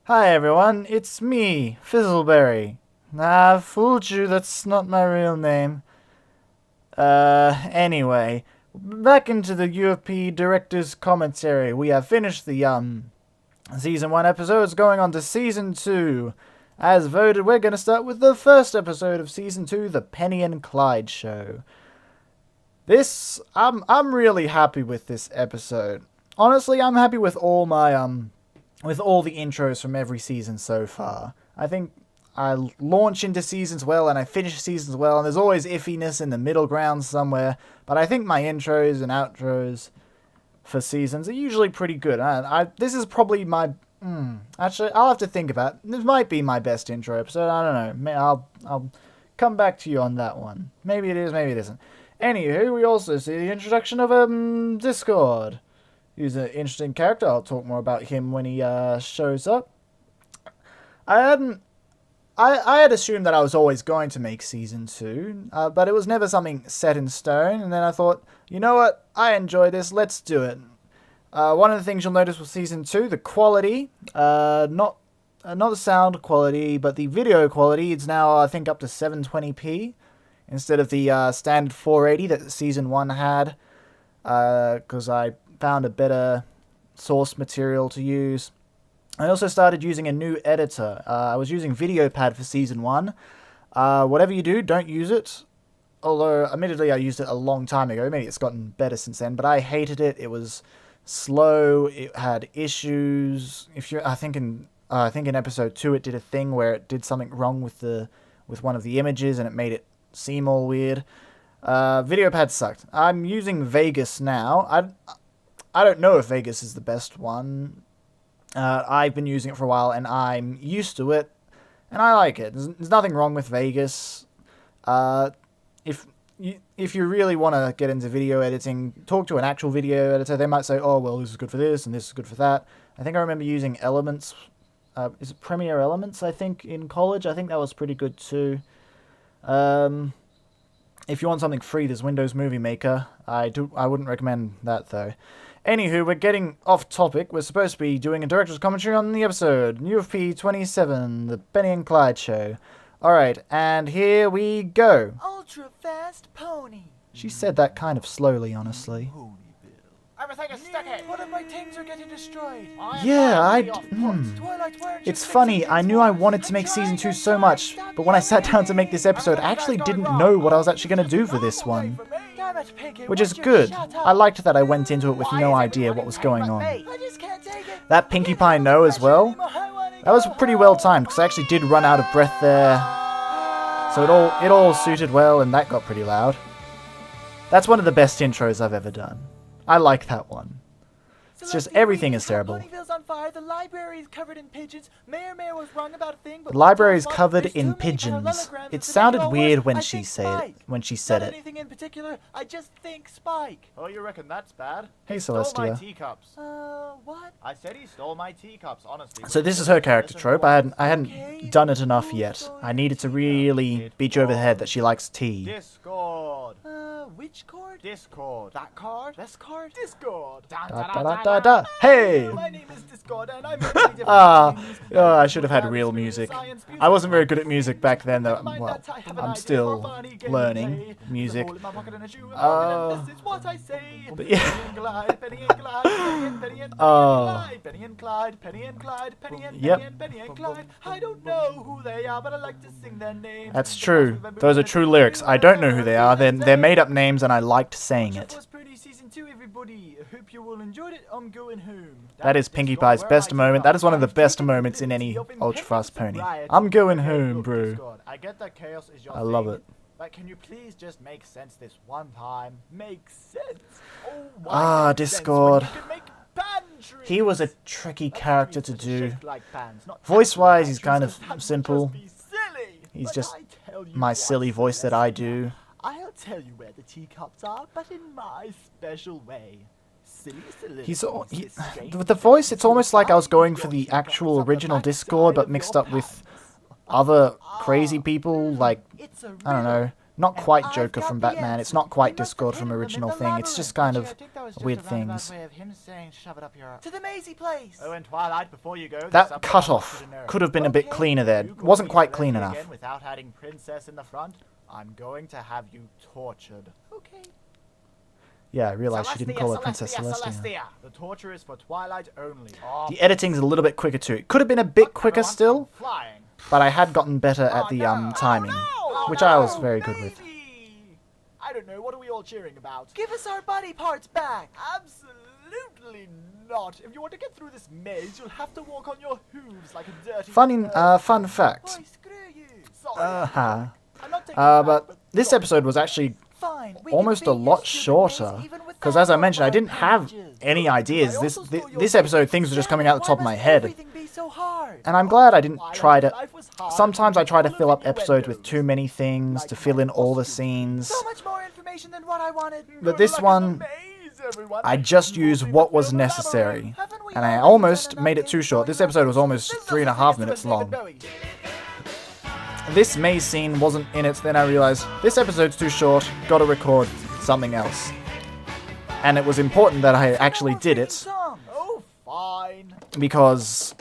Hi everyone, it's me, Fizzleberry. Nah, fooled you, that's not my real name. Anyway, back into the UFP director's commentary. We have finished the, Season 1 episodes, going on to Season 2. As voted, we're gonna start with the first episode of Season 2, The Penny and Clyde Show. I'm really happy with this episode. Honestly, I'm happy with all with all the intros from every season so far. I think I launch into seasons well and I finish seasons well, and there's always iffiness in the middle ground somewhere, but I think my intros and outros for seasons are usually pretty good. This is probably my... actually, I'll have to think about it. This might be my best intro episode, I don't know. I'll come back to you on that one. Maybe it is, maybe it isn't. Anywho, we also see the introduction of Discord. He's an interesting character. I'll talk more about him when he shows up. I had assumed that I was always going to make Season 2, but it was never something set in stone, and then I thought, you know what, I enjoy this, let's do it. One of the things you'll notice with Season 2, the quality, not the sound quality, but the video quality, it's now, I think, up to 720p, instead of the standard 480 that Season 1 had, because I found a better source material to use. I also started using a new editor. I was using VideoPad for Season 1. Whatever you do, don't use it. Although, admittedly, I used it a long time ago. Maybe it's gotten better since then, but I hated it. It was slow. It had issues. I think in episode 2 it did a thing where it did something wrong with one of the images and it made it seem all weird. VideoPad sucked. I'm using Vegas now. I don't know if Vegas is the best one. I've been using it for a while, and I'm used to it, and I like it. There's nothing wrong with Vegas. If you really want to get into video editing, talk to an actual video editor. They might say, oh, well, this is good for this, and this is good for that. I think I remember using Elements. Is it Premiere Elements, I think, in college? I think that was pretty good, too. If you want something free, there's Windows Movie Maker. I wouldn't recommend that, though. Anywho, we're getting off topic. We're supposed to be doing a director's commentary on the episode, UFP 27, The Penny and Clyde Show. Alright, and here we go. Ultra fast pony. She said that kind of slowly, honestly. Everything is stuck in. What if my things are getting destroyed? Yeah, It's funny, I knew I wanted to make Season 2 so much, but when I sat down to make this episode, I actually didn't know what I was actually going to do for this one. Which is good. I liked that I went into it with no idea what was going on. That Pinkie Pie no as well, that was pretty well timed, because I actually did run out of breath there. So it all suited well, and that got pretty loud. That's one of the best intros I've ever done. I like that one. It's just everything is terrible. On fire. The library is covered in pigeons. Mayor was wrong about a thing, but the library is covered in pigeons. It sounded weird when she said it. Anything in particular? I just think Spike. Oh, you reckon that's bad? Hey, Stole my Celestia. teacups. What? I said he stole my teacups, honestly. So this is her character trope. I hadn't done it enough yet. I needed to really beat you over the head that she likes tea. Discord. Which card? Discord. That card? This card? Discord. Da, da, da, da, da. Hey! My name is Discord, and I'm I should have had real music. I wasn't very good at music back then, though. Well, I'm still learning music. But yeah. Yep. I don't know who they are, but I like to sing their names. That's true. Those are true lyrics. I don't know who they are. They're made up names, and I liked saying it. Hope you all enjoyed it. I'm going home. That is Pinkie Pie's best moment. That is one of the best moments in any Ultra Fast Pony. I'm going home, bro. I get that chaos is your I love thing, it. but can you please just make sense this one time? Make sense. Oh, Ah, Discord. Pantry. He was a tricky character to do. Voice-wise, he's kind of simple. He's just my silly voice that I do. I'll tell you where the teacups are, but in my special way. With the voice, it's almost like I was going for the actual original Discord, but mixed up with other crazy people, like, I don't know, Not And quite I've Joker got from the Batman. answer. It's not quite He must have Discord hidden from them in original the thing. It's just labyrinth. kind Actually, of I think that was just weird a roundabout things. way of him saying, shove it up your... To the mazy place. Oh, and Twilight, before you go, there's That something I cut want off you to know. could have been a bit Okay. cleaner there. You It call wasn't me quite clean Celestia enough. again without adding princess in the front, I'm going to have you tortured. Okay. Yeah, I realized she didn't call her Princess Celestia. The torture is for Twilight only. The editing's a little bit quicker too. It could have been a bit quicker Everyone, still, I'm flying. but I had gotten better at the timing, which I was very good with. I don't know, what are we all cheering about? Give us our body parts back. Absolutely not. If you want to get through this maze, you'll have to walk on your hooves like a dirty... Fun fact. Boy, screw you. Sorry. Uh-huh. I'm not taking it back, But this sorry. episode was actually Fine. We almost can a beat lot your stupid shorter, maze even because without as I our mentioned, I blood didn't have pages. any ideas. I This also stole your this episode, things were just Damn coming it, out the why top of my must head. everything be so hard? And I'm glad I didn't Twilight, try to... life was hard, Sometimes I try to full of fill up episodes with innuendos. too many things to fill in all the scenes. So much more information than what I wanted. But Good this luck in one, the maze, everyone. I just You will used be what the was film necessary. Haven't we And I already almost done made it enough too short. This going episode on? was almost This 3.5 doesn't minutes take us to long. David Bowie. This maze scene wasn't in it, then I realized this episode's too short, gotta record something else. And it was important that I actually did it, Song. Oh, fine. because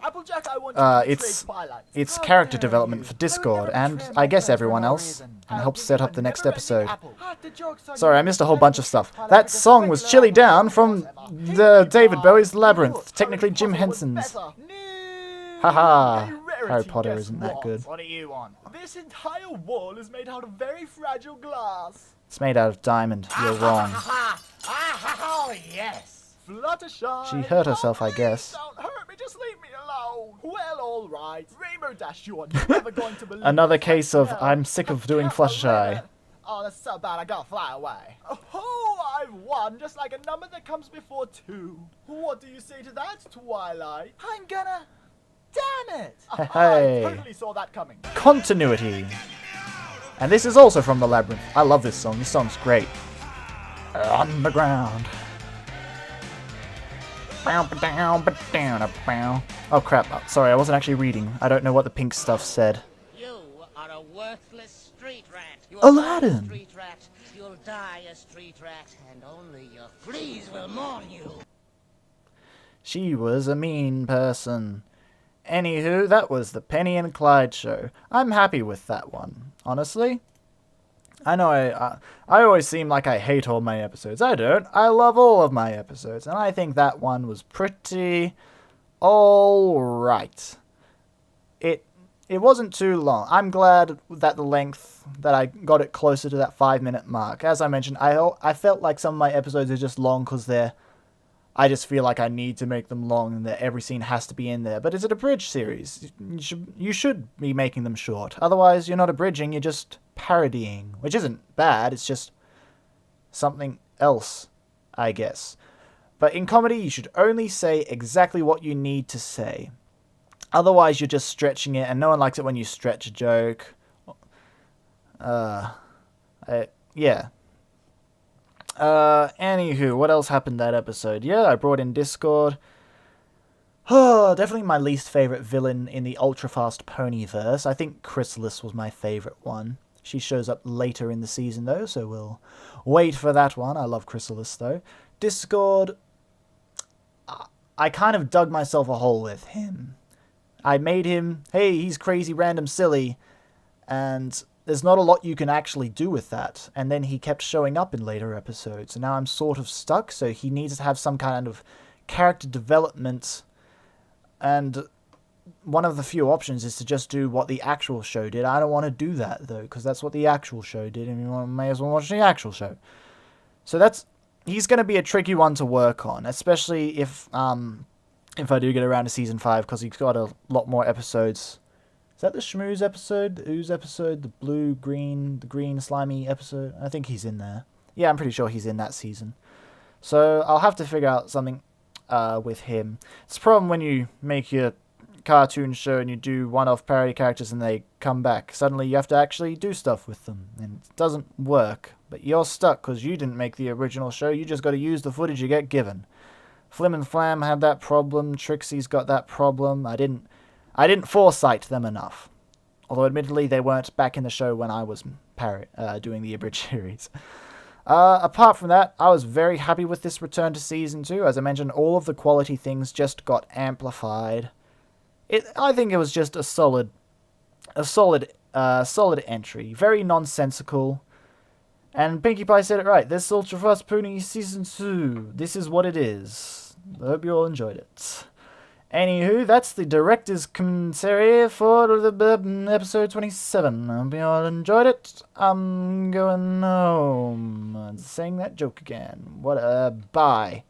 Applejack, I want you to it's betray Twilight. it's How character dare development you. for I would Discord, never and betray I my guess friends for everyone no else, reason. and I'll helps give set you up a the next never-ending episode. apple. The joke's on Sorry, you. I missed a whole bunch of stuff. Twilight That is a song was regular Chilly apple. Down from the David Bowie's Labyrinth, technically Jim Henson's. No. Haha, A rarity, Harry Potter guess isn't that what? good. What do you want? This entire wall is made out of very fragile glass. It's made out of diamond, you're wrong. Oh, yes. Fluttershy. She hurt herself, I Please guess. Don't hurt me, just leave me alone. Well, all right. Rainbow Dash, you are never going to believe Another this. case of No. I'm sick of doing Count the Fluttershy. letter. Oh, that's so bad, I gotta fly away. Oh, I've won, just like a number that comes before 2. What do you say to that, Twilight? I'm gonna. Damn it! Hey. I totally saw that coming. Continuity. And this is also from the Labyrinth. I love this song. This song's great. Underground. Oh crap. Sorry, I wasn't actually reading. I don't know what the pink stuff said. You are a worthless street rat. You Aladdin. are a street rat. You'll die a street rat, and only your fleas will mourn you. She was a mean person. Anywho, that was the Penny and Clyde show. I'm happy with that one, honestly. I know I always seem like I hate all my episodes. I don't. I love all of my episodes, and I think that one was pretty alright. It wasn't too long. I'm glad that the length, that I got it closer to that 5-minute mark. As I mentioned, I felt like some of my episodes are just long because I just feel like I need to make them long and that every scene has to be in there. But it's an abridged series. You should be making them short. Otherwise, you're not abridging, you're just parodying. Which isn't bad, it's just something else, I guess. But in comedy, you should only say exactly what you need to say. Otherwise, you're just stretching it, and no one likes it when you stretch a joke. Yeah. Anywho, what else happened that episode? Yeah, I brought in Discord. Oh, definitely my least favorite villain in the Ultra Fast Ponyverse. I think Chrysalis was my favorite one. She shows up later in the season, though, so we'll wait for that one. I love Chrysalis, though. Discord, I kind of dug myself a hole with him. I made him, hey, he's crazy, random, silly, and there's not a lot you can actually do with that. And then he kept showing up in later episodes, and now I'm sort of stuck, so he needs to have some kind of character development, and one of the few options is to just do what the actual show did. I don't want to do that, though, because that's what the actual show did, and you may as well watch the actual show. So he's going to be a tricky one to work on, especially if I do get around to Season 5, because he's got a lot more episodes. Is that the Schmooze episode? The Ooze episode? The the green slimy episode? I think he's in there. Yeah, I'm pretty sure he's in that season. So I'll have to figure out something with him. It's a problem when you make your cartoon show and you do one-off parody characters and they come back. Suddenly you have to actually do stuff with them, and it doesn't work. But you're stuck because you didn't make the original show. You just got to use the footage you get given. Flim and Flam had that problem. Trixie's got that problem. I didn't foresight them enough. Although, admittedly, they weren't back in the show when I was doing the abridged series. Apart from that, I was very happy with this return to Season 2. As I mentioned, all of the quality things just got amplified. I think it was just a solid entry. Very nonsensical. And Pinkie Pie said it right. This Ultra Fast Pony Season 2. This is what it is. I hope you all enjoyed it. Anywho, that's the director's commentary for the episode 27. I hope you all enjoyed it. I'm going home. Saying that joke again. Bye.